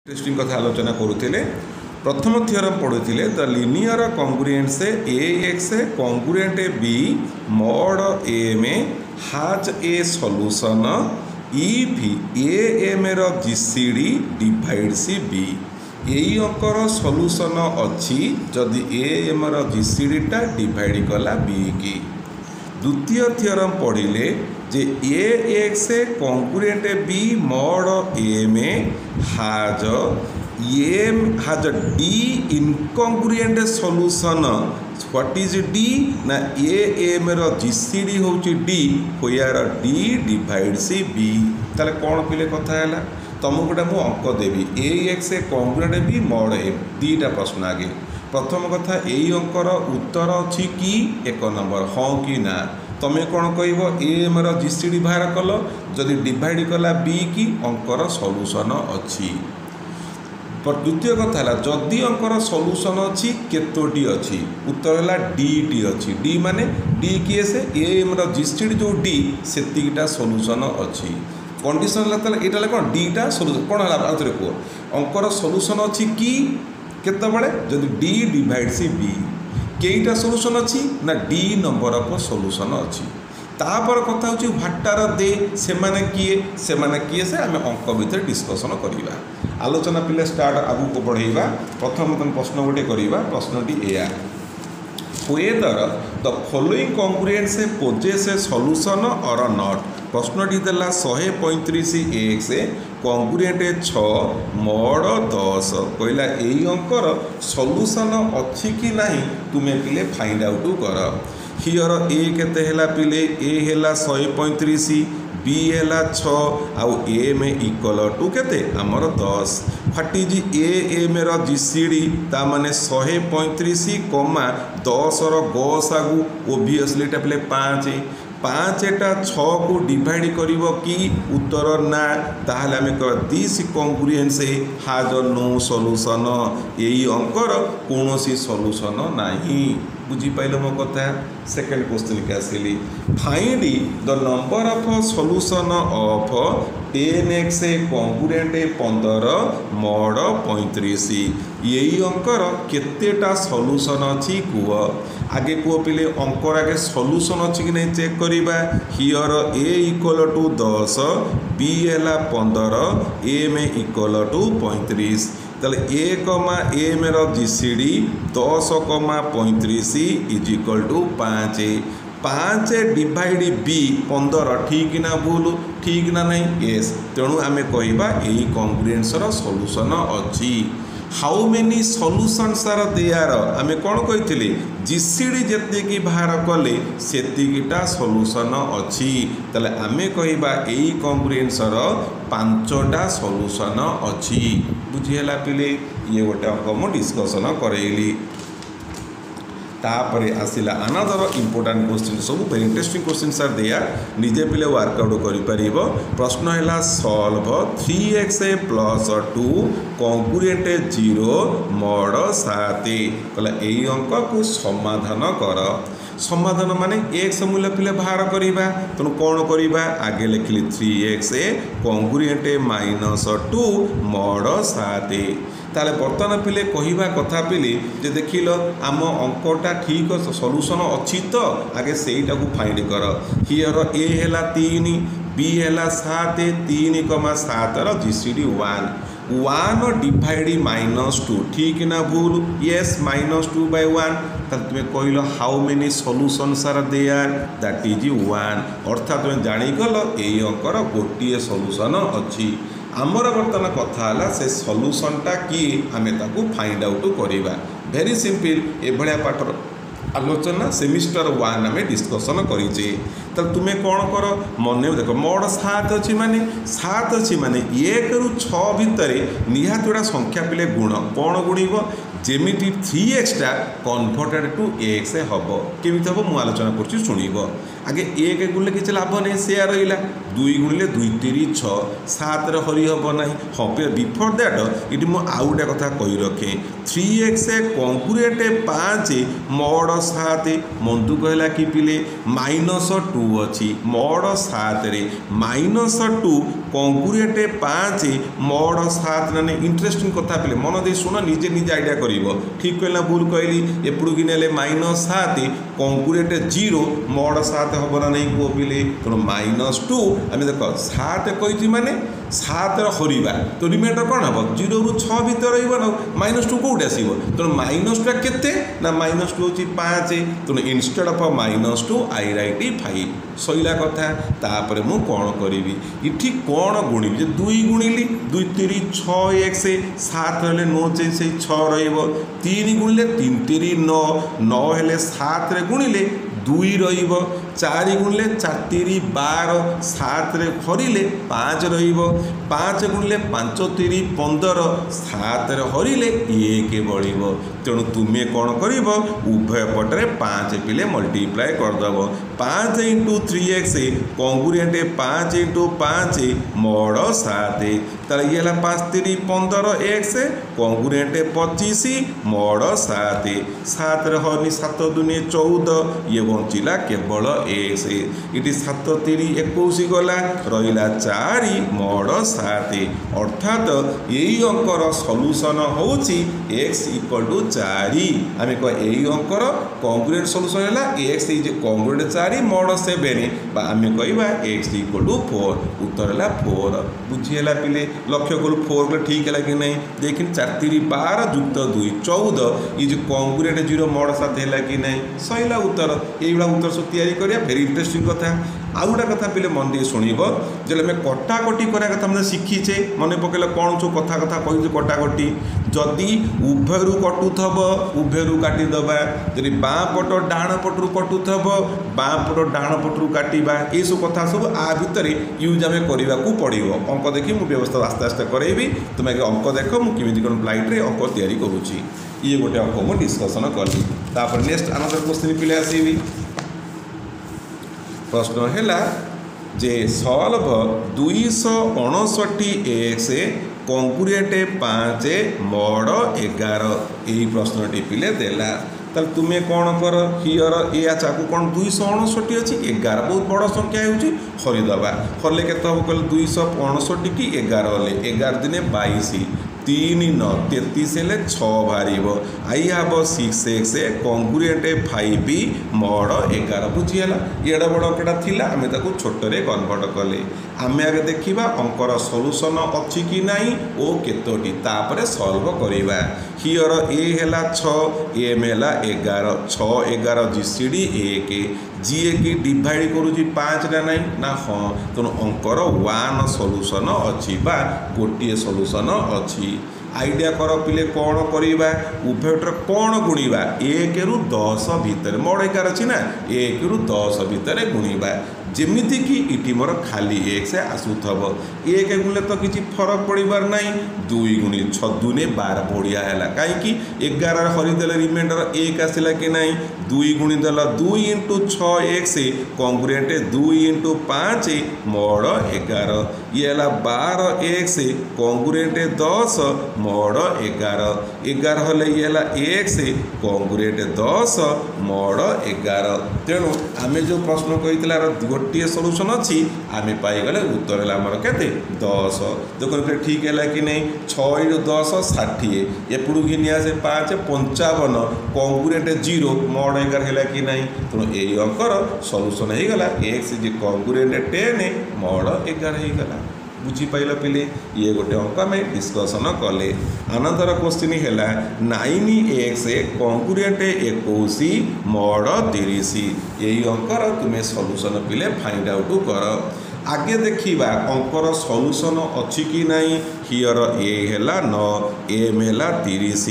Interesting कथा आलोचना करुले प्रथम थियोरम पढ़ुले the linear congruence a x congruent b mod m has a solution if a m र जीसीडी डिवाइड्स बी यही अंकर सॉल्यूशन अच्छी जदि ए एम र जीसीडीटा डिवाइड कला बी की। द्वितीय थियोरम पढ़िले जे a x congruent b mod m has d incongruent solution. What is d ना ए एम र जीसीडी होची डी होयार डी डिवाइड्स बी। ताले कौन पिले कथा है तुमको गोटे मु अंक देवी a x congruent b mod m दीटा प्रश्न आगे। प्रथम कथा यही अंकर उत्तर अच्छी कि एक नंबर हाँ कि ना तुम्हें कौन कह एम र जीसीडी बाहर कल जदि डिवाइड कला बी की अंकर सॉल्यूशन अच्छी। द्वितीय कथा है जदि अंकर सॉल्यूशन अच्छी केतोटी अच्छी उत्तर है डी टी अच्छी। डी माने डी किए से एम र जीसीडी जो डी सेतिटा सॉल्यूशन अच्छी। कंडीशन है कौन डीटा सॉल्यूशन कौन है आउे कह अंकर सॉल्यूशन अच्छी कि केतबेले जदि डी डिवाइड्स बी केईटा सॉल्यूशन अच्छी ना डी नंबर ऑफ सॉल्यूशन अच्छी। तापर कथा हूँ व्हाटार दे से किए से आम अंक भितर डिस्कसन करवा आलोचना पिले स्टार्ट आगू को बढ़ेगा। प्रथम प्रश्न गोटे करवा प्रश्नटी एया whether the following congruents possess a solution or not। प्रश्नटी देला 135 एक्स कॉन्ग्रुएंट 6 मॉड 10 कहला यही अंकर सॉल्यूशन अच्छी कि नहीं तुम्हें पिले फाइंड आउट कर। हियर ए केते हेला पिले ए हेला 135 बी हेला 6 आउ एम इक्वल टू केते आमर 10। व्हाट इज ए एम र जीसीडी ता माने 135 10 र गसागु ओबियसली टा पिले 5 5टा 6 को डिवाइड करिवो कि उत्तर ना ताहले आमे कह this congruence has no solution यही अंकर कोनोसी सॉल्यूशन नाही। बुझी पाइल मो कथा। सेकंड क्वेश्चन के आसिली find the number of solution of 10x congruent 15 mod 35 यही अंकर केतेटा सॉल्यूशन अच्छी कह आगे कह पिले अंकर आगे सॉल्यूशन अच्छी कि नहीं चेक करिबा। Here a equal to 10 b है 15 एम इक्वल टू 35 ताले ए कमा एम र GCD 10 35 is equal to 5 5 divide b 15 ठीक ना भूल ठीक ना नहीं यस तेणु आम कहवा यही कॉन्ग्रुएंसर सॉल्यूशन अच्छी। How many solutions are there आम कौन कही जीसीडी जी बाहर कले सेतिकिटा सॉल्यूशन अच्छी ताले आमे कहवा यही कॉन्ग्रुएंसर 5टा सॉल्यूशन अच्छी। बुझीला पिले ये गोटे अंक मु डिस्कसन करेली। तापर आसला अनदर इंपोर्टाट क्वेश्चन सब very interesting question are there निजे पिले वर्कआउट कर। प्रश्न है solve 3x plus 2 congruent 0 mod 7 कहला यही अंक को समाधान कर। समाधान माने एक्स मूल्य पिले बाहर करवा तेणु कौन करवा आगे लिखली 3x कॉन्ग्रुएंट -2 मॉड 7 ताले बर्तमान पिले कहवा कथा पिले जे देखिल आम अंकटा ठीक सॉल्यूशन अच्छी तो आगे सेटा को फाइंड कर। हियर ए है 3 बी है 7 3,7 र जीसीडी 1 डिवाइड -2 ठीक ना भूल यस -2/1 तुम्हें कहल how many solutions are there that is 1 अर्थात तुम्हें जानीगल यही अंकर गोटे सॉल्यूशन अच्छी। आमर बर्तमान कथा है से सॉल्यूशनटा कि आमे ताकू फाइंड आउट करवा वेरी सिंपल एभलिया पाठर आलोचना सेमिस्टर 1 आम डिस्कसन करें। तो तुम्हें कौन कर मन देख मॉड 7 अच्छी माने 7 अच्छी माने 1 ରୁ 6 भितर निहाती गोटा संख्या पिले गुण कौन गुणव जेमिति 3x कन्वर्टेड टू एक्स हम केमी हम मुझे आलोचना कर शुणव। आगे 1 गुणिले किसी लाभ नहीं से रहा 2 गुणिले 2 3 6 7 हरी हम ना हाँ बिफोर दैट ये मुझे आउ गोटे कथा कही रखे 3x कॉन्ग्रुएंट 5 मॉड 7 मंदू कहला कि पिले -2 अच्छी मॉड 7 -2 कंग्रुएंट 5 मॉड 7 ना इंटरेस्टिंग कथा पे मन दे शुण निजे निजे आइडिया कर ठीक कहना भूल कहली एपड़ू कि नेले -7 कंग्रुएंट 0 मॉड 7 हम ना नहीं कह पे तेणु -2 आम देख 7 कही माने 7 हरवा तो रिमाइंडर कौन हम 0 ରୁ 6 भितर रहा -2 कौटे आसो तेणु -2 केते ना -2 हूँ 5 तेणु instead of -2 I right 5 Saila कथा तापर मु कौन करी इठी कौन गुणिबी जे 2 गुणिली 2 3 6 1 से 7 हेले 9 चेंज से 6 रहिबो 3 गुणिले 3 3 9 9 हेले 7 रे गुणिले 2 रहिबो 4 गुणिले 4 3 12 7 रे हरिले 5 रहिबो 5 गुणिले 5 3 15 7 रे हरिले 1 बढिबो तेणु तुमे कौन करिबो उभय पटरे 5 पिले मल्टीप्लाई करदेव 5 × 3x कंग्रुएंट 5 × 5 मॉड 7 ताले ये 5 3 15 x कंग्रुएंट 25 मॉड 7 7 रे हरनी 7 दूनी 14 ये बंचिला केवल x इटी 7 3 21 गला रहिला 4 मॉड 7 अर्थात यही अंकर सॉल्यूशन होउची x = 4 आम कह यही अंकर कंग्रुएंट सॉल्यूशन है x इज कंग्रुएंट 4 मॉड 7 आम कहवा x = 4 उत्तर है 4 बुझीला पिले लक्ष्य कलु 4 को ठीक है कि नहीं देखिए 4 3 12 जुक्त 2 14 ये जो कंग्रुएंट 0 मॉड 7 है कि नहीं सैला उत्तर ये उत्तर सब तैयारी करिया वेरी इंटरेस्टिंग कथा आउ गोटे कथा पिले मन दिए शुणब जो आम कटाकटी करा कथा मैंने शिखीचे मन पकड़े कौन सब कथा कथा कही कटाकटी जदि उभयरू कटुथब उभयरू काटिदेबा जदि बाँ पट डाण पटरू कटुथब बाँ पट डाण पटरू काटिबा ये सब कथा सब आ भितर यूज आम करने को पड़ो अंक देखी मुझे व्यवस्था आस्ते आस्ते करेबी तुम आगे अंक देख मुझे कौन फ्लाइट्रे अंक तैयारी करुँची ये गोटे अंक मुझे डिस्कसन कली तापर नेक्स्ट आनंद क्वेश्चन पिले आसबि प्रश्न है जे सॉल्व 259x कंग्रुएंट 5 मॉड 11 यही प्रश्नटी पिले देला ताल तुम्हें कौन कर हियर ये अच्छा को कौन 259 अच्छी 11 बहुत बड़ संख्या हरिदबा हरले के हम कह 259 की 11 हेले 11 दिने 22 3 9 33 हेले 6 बाहर आई हाव 6x कंग्रुएंट 5 मॉड 11 बुझीगला एड़ा बड़ अंकटा थिला आमे ताको छोटरे कन्वर्ट कले आमे आगे देखिबा अंकर सॉल्यूशन अछि कि नाही ओ केतोटी तापरे सॉल्व करिबा हियर ए हेला 6 एम हेला 11 6 11 जीसीडी 1 जी की डिवाइड करूँ 5 ना नहीं ना हाँ तेणु अंकर 1 सॉल्यूशन अच्छी बा गोटे सॉल्यूशन अच्छी आइडिया कर पिले कौन करवा उभयटर कौन गुणवा 1 ରୁ 10 भितर मॉड 11 अच्छी ना 1 ରୁ 10 भितर गुणवा जमीती कि इटी मोर खाली x आसूथब 1 गुणिले तो किसी फरक पड़बार ना 2 गुणी 6 दूने 12 बढ़िया है कहीं 11 हरिदेले रिमाइंडर 1 आसला कि ना 2 गुणीदेल 2 × 6x कंग्रुएंट 2 × 5 मॉड 11 ये है 12x कंग्रुएंट 10 मॉड 11 11 हेले ये है x कंग्रुएंट 10 मॉड 11 तेणु आम जो प्रश्न कही गोटे सॉल्यूशन अच्छी आम पाईगले उत्तर है आमर के 10 देखो ठीक है कि नहीं 6 × 10 60 एपड़ू घिनी आसे 5 55 कंग्रुएंट 0 मॉड 11 है कि नहीं तेणु यही अंकर सॉल्यूशन हो गला x कंग्रुएंट 10 मॉड 11 हो गला बुझीपाल पिले ये गोटे अंक आम डिस्कसन कले आनंदर क्वेश्चन है 9x कंग्रुएंट 21 मॉड 30 यही अंकर तुम्हें सॉल्यूशन पिले फाइंड आउट कर आगे देखा अंकर सॉल्यूशन अच्छी कि नहीं हियर ए है 9 एम है 30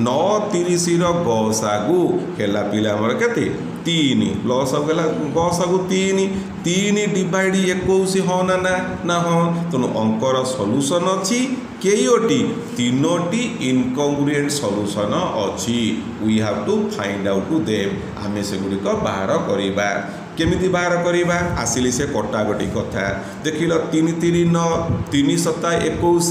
9 30 गसागु है पिले आमर के 3 लसगला गसागु 3 डिवाइड 21 हाँ ना हाँ तेणु अंकर सॉल्यूशन अच्छी केयोटी 3टी इनकंग्रुएंट सॉल्यूशन अच्छी we have to find out them आमे से गुड़िक बाहर करवा केमिति बाहर करिबा आसिली से कटाकटी कथा देखिल 3 3 9 3 7 21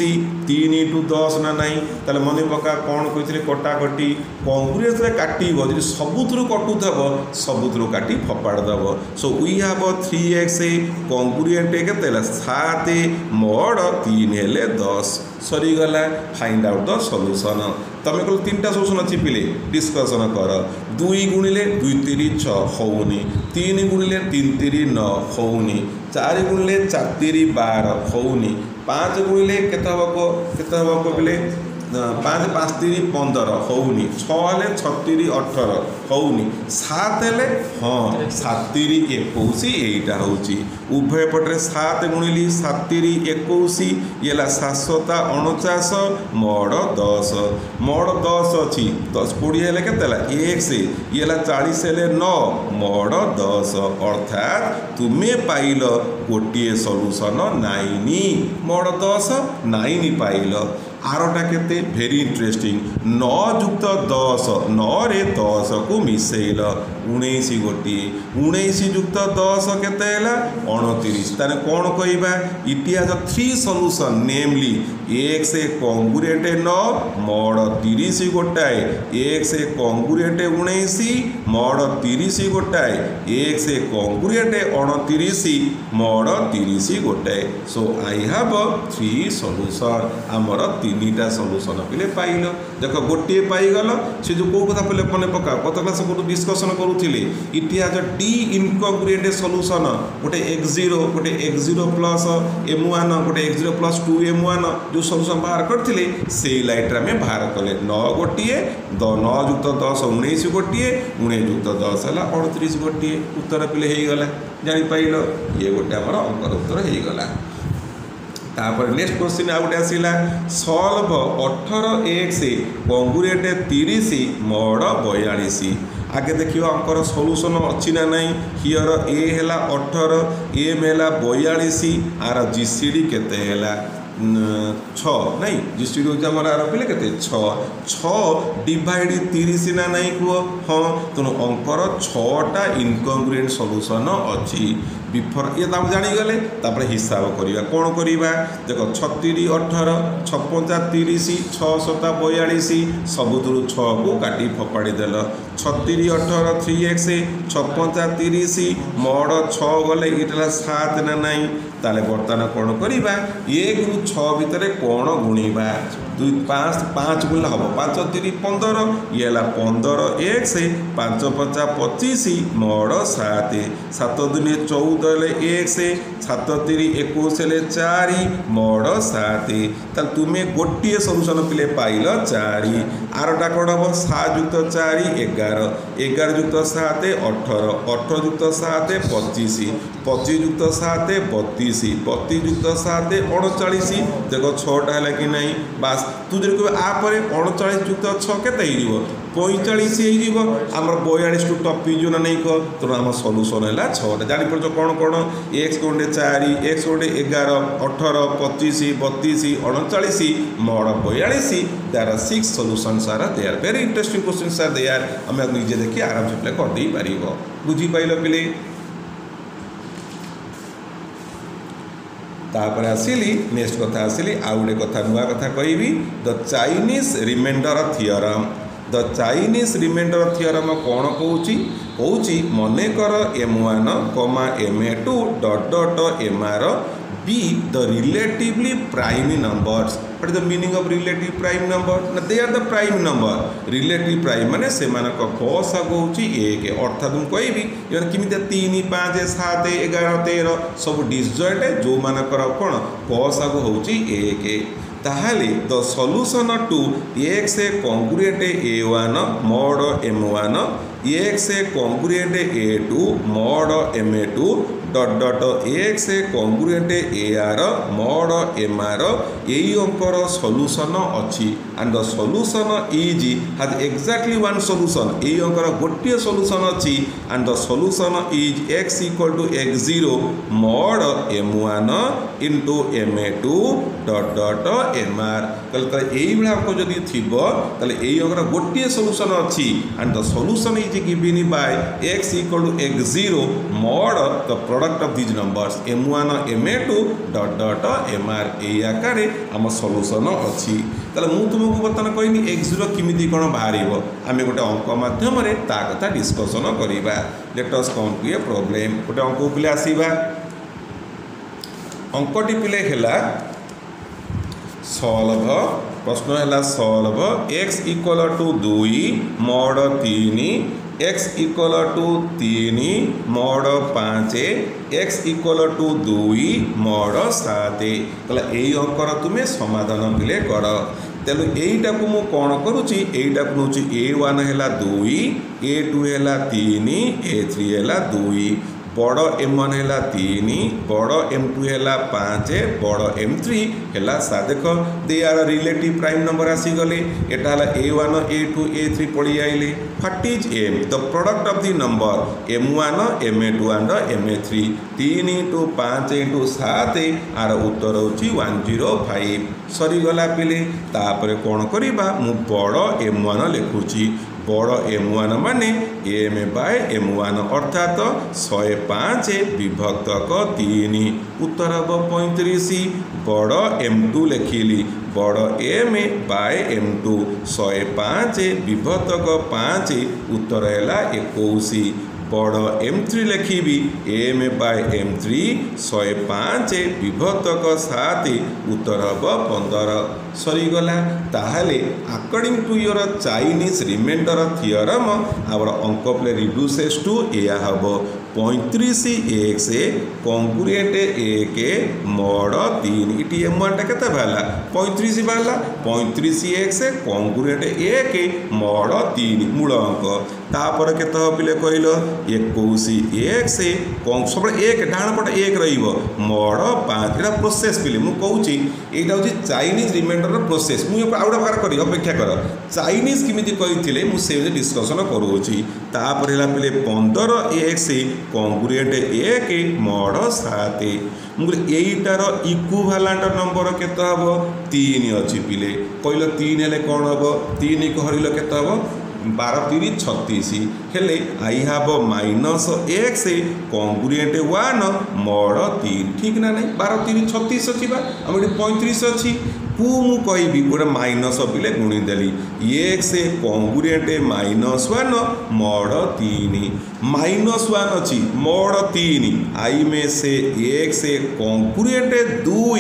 3 × 10 ना नहीं ताले मने पका कौन कहते कटाकटी कंग्रुएंस रे काटिबो जदि सबुथुरु कटुथब सबुथुरु काटी फपाड़ दब so we have 3x congruent केते 7 mod 3 हेले 10 सरी गला फाइंड आउट द सॉल्यूशन तमें कल 3टा सॉल्यूशन अच्छी पिले डिस्कशन कर 2 गुणिले 2 3 6 होउनी 3 गुणिले 3 3 9 होउनी 4 गुणिले 4 3 12 होउनी 5 गुणिले केते हबको पिले 5 5 3 15 होउनी 6 हेले 6 3 18 होउनी 7 हेले हाँ 7 3 21 एटा होउची उभय पटे 7 गुणिली 7 3 21 येला 7 7 49 mod 10 अच्छी 10 20 हेले केतेला 1 से येला 40 हेले 9 mod 10 अर्थात तुमे पाइल गोटिए सॉल्यूशन 9 mod 10 9 पाइल आरटा केते भेरी इंटरेस्टिंग 9 + 10 9 रे 10 को मिसेइल 19 गोटिए 19 + 10 केते हैला 29 ताने कोन कहबा इट हैज 3 सॉल्यूशन नेमली 1 से कंग्रुएंट 9 mod 30 गोटाए 1 से कंग्रुएंट 19 mod 30 गोटाए 1 से कंग्रुएंट 29 mod 30 गोटाए सो आई हैव 3 सॉल्यूशन हमर 3टा सॉल्यूशन पिले पाइल देख गोटे पाइगल से जो को कथा पले मने पका कत क्लास को डिस्कशन करूथिले it has d incongruent solution गोटे x0 गोटे x0 प्लस m1 गोटे x0 प्लस 2m1 जो सॉल्यूशन बाहर करथिले से लाइट में बाहर कले 9 गोटिए 9 + 10 19 गोटिए 19 + 10 हला 38 गोटिए उत्तर पिले हे गला जानि पाइल ये गोटे हमर अंकर उत्तर हे गला तापर नेक्स्ट क्वेश्चन आउट आसिला सॉल्व 18x कंग्रुएंट 30 mod 42 आगे देखियो अंकर सॉल्यूशन अच्छी ना नहीं हियर ए हैला 18 एम हैला 42 आर जीसीडी केते हैला 6 नहीं जीसीडी होजा हमर आर पिले केते 6 डिवाइड 30 ना नहीं को हां तो अंकर 6टा इनकंग्रुएंट सॉल्यूशन अच्छी बिफोर ये ताम जानी गले तापर हिसाब करिया कोन करिबा देखो 36 18 56 30 6 7 42 सबुतुरु 6 को काटी फपाड़ी देल 36 18 3x 56 30 mod 6 गले इटला 7 ना नहीं ताले बर्तमान कोन करिबा 1 ରୁ 6 भितरे कोन गुणीबा 2 5 5 गुणला हबो 5 3 15 येला 15x 5 5 25 mod 7 7 दुने 14 ले 1 से 7 3 21 ले 4 mod 7 त तुमे गोटिए सॉल्यूशन पिले पाइल 4 आरटा कोन हबो 7 + 4 11 11 + 7 18 18 + 7 25 25 + 7 32 32 + 7 39 देखो 6टा है कि नहीं बास तू जब कह आपर 39 + 6 केते हो 45 हो आमर 42 टू टपी जो ना नहीं कह तो आम सॉल्यूशन है 6टा जानी पड़ कौन कौन x गोटे 4 x गोटे 11 18 25 32 39 mod 42 there are 6 solutions are there very interesting questions are there हमें निजे देखि आराम से प्ले कर दे पारिबो बुझी पाइलो पिले तापर आसिली नेक्स्ट कथा आसिली आ गोटे कथा नुआ कथा कहबी the Chinese remainder theorem the Chinese remainder theorem कौन कहूँ मनेकर m1, ma2 ... mr be the relatively prime numbers. What is the meaning of relative prime number? Now, they are the prime number. Relative prime माने से मानक कोसा गोची एक अर्थात तुम कोई भी यार किमिते 3 5 7 11 13 सब डिसजॉइंट है जो मानक कौन कोसा गो होची एक ताहले the solution to x congruent a1 mod m1 x congruent a2 mod ma2 dot dot x congruent a r mod m r यही अंकर सॉल्यूशन अच्छी and the solution is has exactly one solution यही अंकर गोटे solution अच्छी and the solution is x equal to x0 mod m1 into m2 dot dot mr कहले यही भाया अंक जदि थिबो तले यही अंकर गोटे सॉल्यूशन अच्छी and the solution is given by x equal to x0 mod the product of these numbers m1 m2 dot dot mr यही आकार आम सॉल्यूशन अच्छी ताले मु तुमको बर्तमान कहनी x0 किमिति कोन बाहरिबो आमे गोटे अंक माध्यम रे ता कथा डिस्कशन करिबा let us come to a problem गोटे अंक पिले आसीबा अंकटी पिले हेला सॉल्व प्रश्न है solve x equal to 2 mod 3 x equal to 3 mod 5 x equal to 2 mod 7 कहला यही अंकर तुम्हें समाधान पिले कर तेणु यहीटा को मुझे कौन करुच्ची यहीटा को नौची a1 है 2 a2 है 3 a3 है 2 बड़ m1 है 3 बड़ m2 है 5 बड़ m3 है 7 देख they are relative prime number आसीगले एटा a1 a2 a3 पड़ी आइले what is m the product of the number m1 m2 and m3 3 into 5 into 7 आर उत्तर होची 105 सरीगला पिले तापर कौन करिबा मु बड़ m1 लिखुची बड़ m1 माने m बाय m1 अर्थात 105 विभक्तक 3 उत्तर हम 35 बड़ m2 लिखिली बड़ m बाय m2 105 विभक्तक 5 उत्तर है 21 बड़ m3 लिखी m बाय m3 105 विभक्तक 7 उत्तर हम 15 सरीगला ताहले according to your Chinese remainder theorem our अंक प्ले रिड्यूसेस टू या हम 35x कंग्रुएंट 1 मॉड 3 इटी m1 टा केते बाला 35 बाला 35x कंग्रुएंट 1 मॉड 3 मूल अंक तापर केते पिले कहलो 21x सब 1 डाण पट 1 रहिबो मॉड 5 एटा प्रोसेस पिले मु कहूची एटा होची चाइनीज रिमाइंडर प्रोसेस मु आउडा प्रकार करी अपेक्षा कर चाइनीज किमिति कहिथिले मु से डिस्कशन करूची तापर हला पिले 15x कंग्रुएंट 1 मॉड 7 मुझे यहीटार इक्विवेलेंट नंबर केते हबो 3 अछि पिले कहलो 3 हेले कोन हबो 3 को हरिलो केते हबो 12 3 36 हेले I have -x congruent 1 mod 3 ठीक ना नहीं 12 3 36 अछि बा हम 35 अछि कु मु कहबी गोटे माइनस पिले गुणी देली x कंग्रुएंट -1 मॉड 3 -1 अछि मॉड 3 आई में से x कंग्रुएंट 2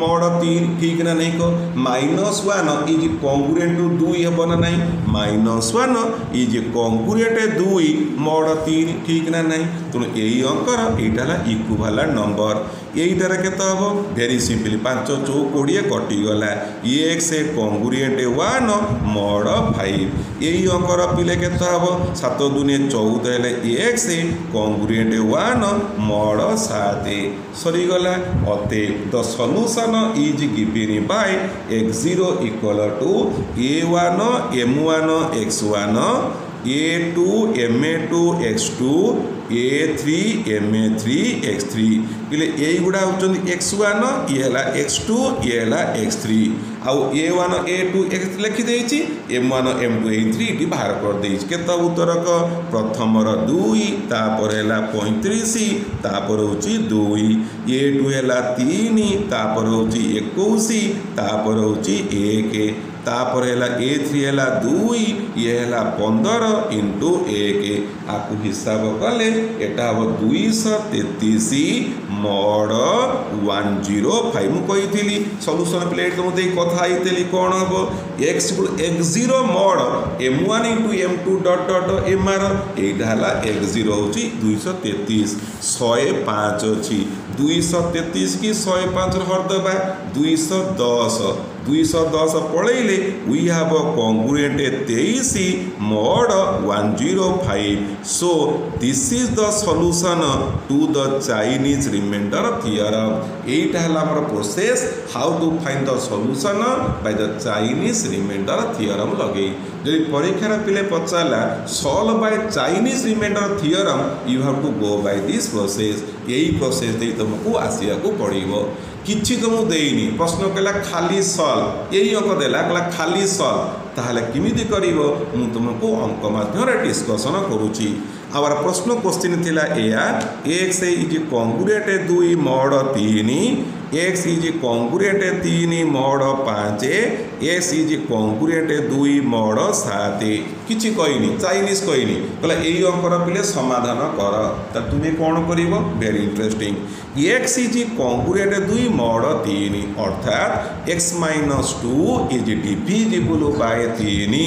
मॉड 3 ठीक ना नहीं को -1 इज कंग्रुएंट टू 2 हेबो ना नहीं -1 इज कंग्रुएंट 2 मॉड 3 ठीक ना नहीं तो यही अंकर एटा इक्विवेलेंट नंबर यहीटार केते हबो very simply 5 4 20 कटिगला x congruent 1 mod 5 यही अंकर पिले केते हबो 7 दूने 14 हेले x कंग्रुएंट 1 मॉड 7 सरीगला अते the solution is given by x0 equal to a1 m1 x1 a2 ma2 x2 a3 ma3 x3 पिले यही गुड़ा होचंदी x1 ये हला x2 ये हला x3 आउ a1 a2 x लिखि देछि m1 m2 a3 इटी बाहर कर देछि केता उत्तर क प्रथम र 2 तापर हला 35 तापर होची 2 a2 हला 3 तापर होची 21 तापर होची 1 तापर है a3 है 2 ये है 15 इंटू 1 आपको हिसाब कले एटा हम 233 मॉड 105 मु कही सॉल्यूशन प्लेट तो मते कथा आइतली कोन हम x0 mod m1 into m2 dot dot mr एटा हला x0 होची 233 105 अछि 233 की 105 हर दबा 210 210 पलैले we have congruent 23 mod 105. So this is the solution to the Chinese remainder theorem. एटा हला हमर process how to find the solution by the Chinese remainder theorem लगे जदि परीक्षा पिले पचाला solve by Chinese remainder theorem you have to go by this process यही process दे तुमको आसिया को पड़िबो किछि तुमको देइनी प्रश्न केला खाली सॉल्व यही अंक देला कहला खाली सॉल्व ताहले किमिति करिवो मु तुमको अंक माध्यम डिस्कशन करूची आवर प्रश्न क्वेश्चन थिला एया x is congruent 2 mod 3 x is congruent 3 mod 5 x is congruent 2 mod 7 किछि कहिनी चाइनीज कहिनी कहला एई अंकर पिले समाधान कर त तुमे कोन करिवो very interesting x is congruent 2 mod 3 अर्थात x - 2 इज डिविजिबल बाय 3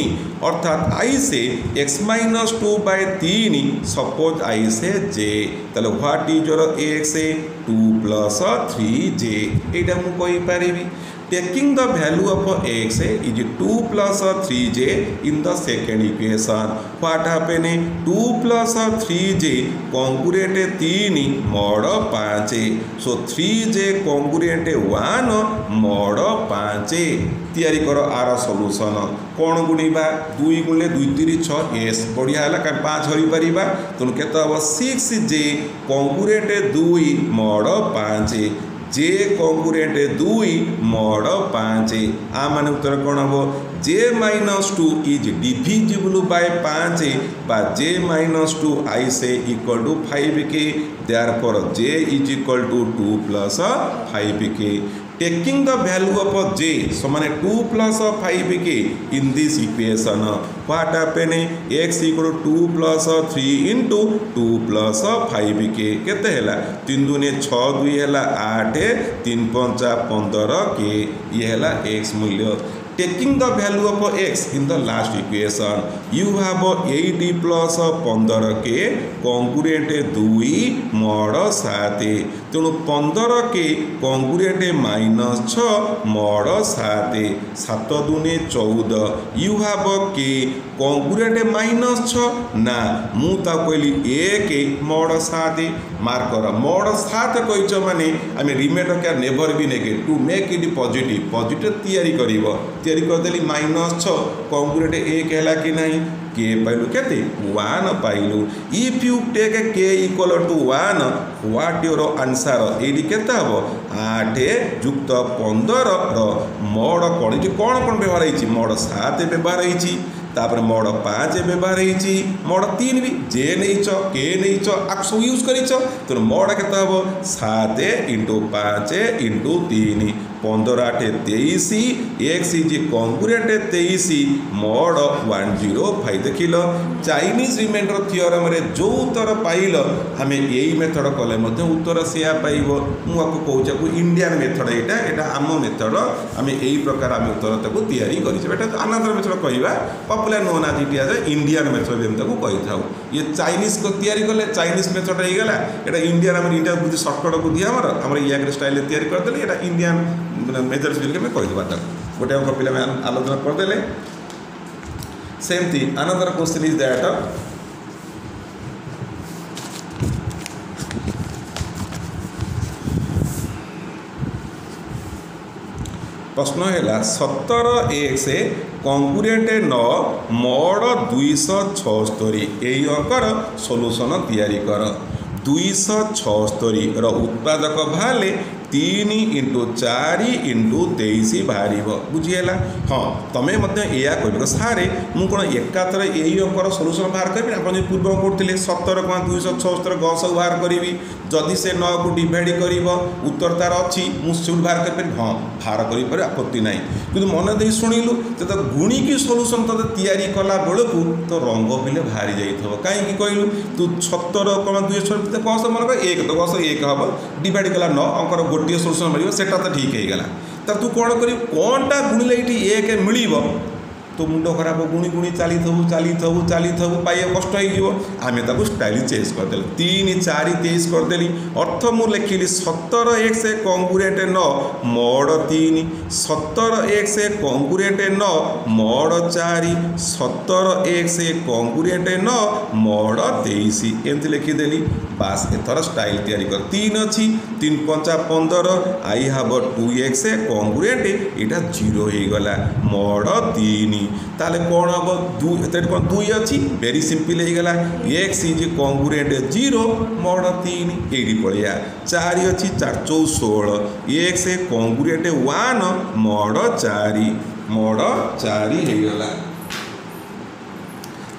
अर्थात I से x - 2 बाय 3 सपोज I से j तले what is your x 2 + 3j एटा मु कहि पारिबी taking the value of x is 2 + 3j in the second equation what happen 2 + 3j congruent 3 mod 5 so 3j congruent 1 mod 5 तैयारी करो are solution कौन गुणिबा 2 × 2 = 3 6 s बढ़िया है का 5 हरि परिबा तुम केत अब 6j congruent 2 mod 5 j congruent 2 mod 5 आ माने उत्तर कौन हम j - 2 इज डिविजिबल बाय 5 बा j - 2 I से equal to 5k therefore j is equal to 2 + 5k taking the value of j समान 2 + 5k in this equation what happen x equal to 2 + 3 into 2 + 5k केते हैला 3 दूने 6 2 हैला 8 3 5 15 k ये हैला x मूल्य taking the value of x in the last equation you have 8 plus 15k congruent 2 mod 7 तेणु 15k congruent -6 mod 7 7 दूने 14 you have k congruent -6 ना मु ता कहली 1 mod 7 मार्क कर mod 7 कहिछ माने आमे रिमाइंडर क्या never be negative to make it positive तैयारी करिवो तैयारी करदेली -6 कॉन्ग्रुएंट 1 हैला कि नहीं के पाइलु केते 1 पाइलु if you take k equal to 1 what your answer एडी केते हबो 8 + 15 रो मोड कोन व्यवहार होईची मोड 7 व्यवहार होईची तापर मोड 5 व्यवहार होईची मोड 3 भी जे नैच के नैच आक्सो यूज करिच तो मोड केते हबो 7 × 5 × 3 15 8 23 x इज कॉन्ग्रुएंट 23 mod 105 देखिल चाइनीज रिमाइंडर थ्योरम रे जो उत्तर पाइल हमें यही मेथड कले मध्य उत्तर सेया पाइबो मु आपको कहूछ को इंडियन मेथड एटा आम मेथड हमें यही प्रकार हम उत्तर तक तैयारी करिछ बेटा अनदर मेथड कहिबा popular known as it as Indian method हम तक कहि थाउ ये चाइनीज को तैयारी कले चाइनीज मेथड हे गेला एटा इंडियन हम इंडिया बुद्धि शॉर्टकट बुद्धि हमर या स्टाइल तैयारी कर देले एटा इंडियन मेथड बिल के मैं कहि देबा गोटे अंक पिला में आलोचना कर देले सेम थी अनदर क्वेश्चन इज दैट प्रश्न है 17x कॉन्ग्रुएंट 9 mod 276 यही अंकर सॉल्यूशन तैयारी कर 276 रो उत्पादक भाले 3 × 4 × 23 बाहर बुझीगला हाँ तुम्हें या कह सारे मुझे कौन एकाथर यही अंकर सॉल्यूशन बाहर करी आप पूर्व करते 17 × 276 गस बाहर करी जदि से 9 को डिवाइड कर उत्तर तार अच्छी मुझे बाहर कर हाँ बाहर कर आपत्ति ना कि मन दे शुणिलु तो गुणिकी सॉल्यूशन तो तैयारी कला बेलू तो रंग पिले बाहरी जाइए कहीं कहलु तू 17 × 276 गस मन कर 1 तो गस 1 हम डिवाइड कला 9 अंकर गोटे सॉल्यूशन मिल सेटा तो ठीक है गला तू कौन कर कौनटा गुणिले ये 1 मिल तो मुंड खराब गुणी गुणी चली थबू पाइबा कष्ट हो आम स्टाइल चेंज करदे 3 4 23 करदेली अर्थ मु लिखिली 17x congruent 9 mod 3 17x congruent 9 mod 4 17x congruent 9 mod 23 एमती लिखिदेली बास एथर स्टाइल तैयारी कर 3 अच्छी 3 5 15 आई हाव 2x कंगुरेंट यहाँ 0 हो गला mod 3 ताले कौन हम 2 अच्छी वेरी सिंपल हो गला x इज कंगुरेंट 0 mod 3 ये पड़िया 4 अच्छी 4 4 16 x कंगुरेंट 1 mod 4 हो गला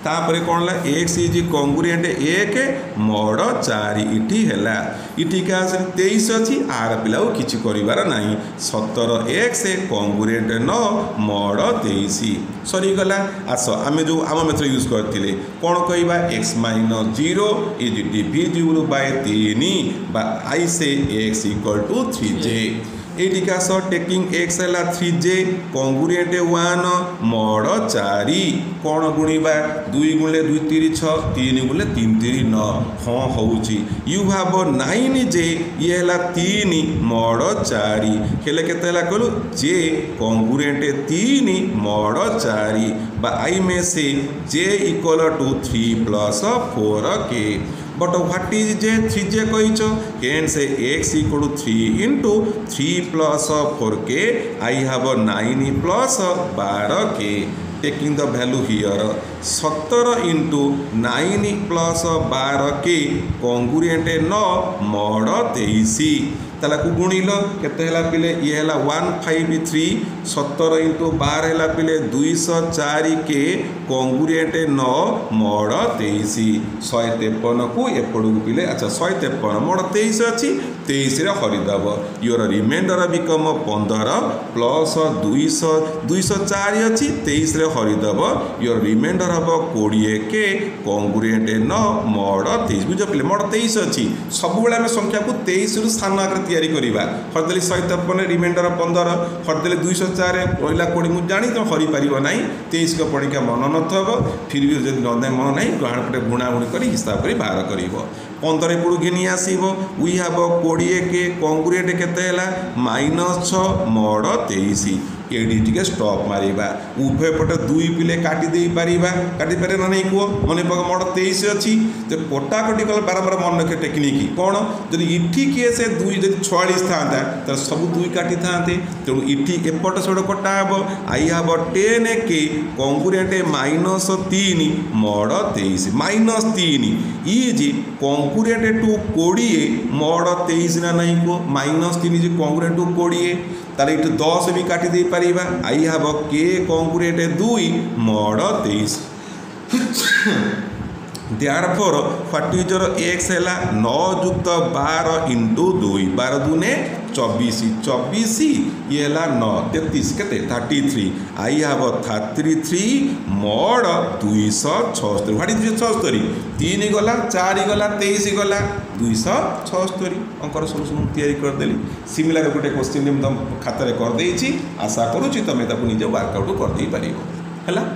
तापर कौन ला एक्स इज कंगुरेंट 1 mod 4 इटी हैला इटी का 23 अच्छी आर पिला किछि करिवार नाही 17x कंगुरेंट 9 mod 23 सरी गला आस आमे जो आम मेथड यूज करथिले कोन कहबा x - 0 इज डिविजिबल बाय 3 बा आई से x = 3j एटी का टेकिंग एक्स है 3j कंगुरेंट 1 mod 4 कौन गुणिबा 2 गुणे 2 3 6 3 गुणे 3 3 9 हाँ होउची यू हैव 9j ये है 3 mod 4 हेले केते हला कहलु j कंगुरेंट 3 mod 4 बा आई में से j = 3 + 4k but what is j 3j कहीचो can say x = 3 × 3 + 4k I have 9 + 12k taking the value here 17 × 9 + 12k congruent 9 mod 23 ताला को गुणिल केते हला पिले ये हला 153 17 × 12 हला पिले 204k कंगुरेंट 9 mod 23 153 को एपड़ को पिले अच्छा 153 mod 23 अच्छी 23 रे हरिदब योर रिमाइंडर बिकम 15 प्लस 204 अच्छी 23 रे हरिदब योर रिमाइंडर हम 20k कंगुरेंट 9 mod 23 बुझ पिले mod 23 अच्छी सब बेला में संख्या को 23 रु सान आकर तैयारी करिबा हरदेली 153 रिमाइंडर 15 हरदेली 204 पहिला 20 मु जानी तो हरि परिबो नाही 23 को पढ़िका मन नथब फिर भी जदि न मन नाही ग्रहण पटे गुणा गुणी करी हिसाब करी बाहर करिवो 15 पुरु घिनी आसीबो वी हैव 20k कंगुरेंट केते हला -6 mod 23 एडी टिके स्टॉप मारिबा उभय पटे 2 पिले काटी दे पारिबा काटी पारे ना नहीं को मने पग mod 23 अछि तो कोटा कोटी कल बारंबार मन के टेक्निक कोन जदि इठी के से 2 जदि 46 थांता त सब 2 काटी थांते तो इठी एपट सड कोटा हबो I have 10k congruent -3 mod 23 -3 is congruent to 20 mod 23 ना नहीं को -3 इज कंगुरेंट टू 20 ताले इट 10 भी काटी दे पारिबा I have k congruent 2 mod 23 therefore what is your x हैला 9 + 12 × 2 12 दूने 24 24 ये हैला 9 33 केते 33 I have 33 mod 276 what is 76 3 गला 4 गला 23 गला 276 अंकर सॉल्यूशन तैयारी कर देली सिमिलर गोटे क्वेश्चन तुम खाता रे कर देछि आशा करूछि तमे ताकू निजे वर्कआउट कर दे पारिबो हैला।